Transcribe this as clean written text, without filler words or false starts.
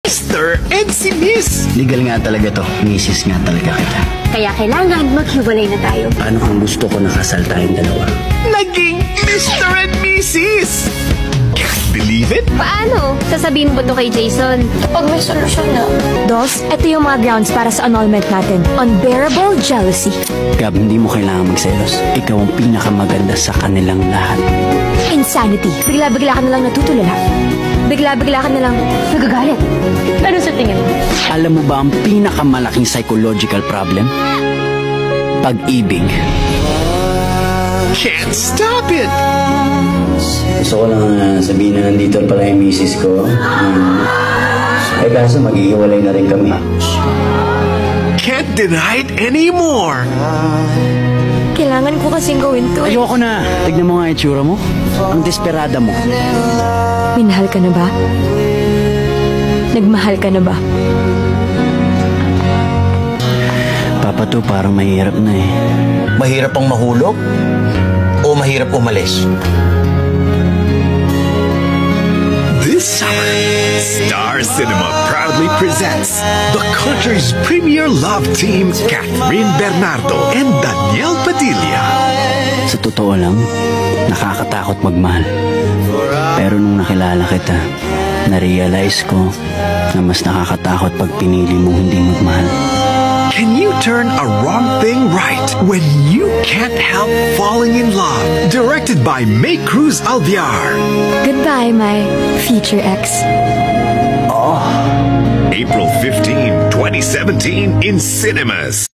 Mr. and si Miss. Legal nga talaga to. Misis nga talaga kita. Kaya kailangan maghiwalay na tayo. Paano kung gusto ko nakasal tayong dalawa? Naging Mr. and Mrs. Can't believe it? Paano? Sasabihin mo to kay Jason? Kapag may solusyon na. Dos, ito yung mga grounds para sa annulment natin. Unbearable jealousy. Gab, hindi mo kailangan magselos. Ikaw ang pinakamaganda sa kanilang lahat. Insanity. Bigla-bigla ka na lang natutulala. Bigla-bigla ka na lang nagagalit. Ano sa tingin mo? Alam mo ba ang pinakamalaking psychological problem? Pag-ibig. Can't stop it. Gusto ko lang sabihin na nandito pala yung misis ko. Eh kaso maghihiwalay na rin kami. Can't deny it anymore. Kailangan ko kasing gawin to. Ayoko na. Tignan mo nga itsura mo. Ang desperada mo. Minahal ka na ba? Nagmahal ka na ba? Papa to parang mahirap na eh. Mahirap ang mahulog? O mahirap umalis? This summer, Star Cinema proudly presents the country's premier love team, Catherine Bernardo and Daniel Padilla. Sa totoo lang, nakakatakot magmahal. Pero nung nakilala kita, na-realize ko na mas nakakatakot pag pinili mo hindi magmahal. Can you turn a wrong thing right when you can't help falling in love? Directed by May Cruz Alviar. Goodbye, my future ex. April 15, 2017 in cinemas.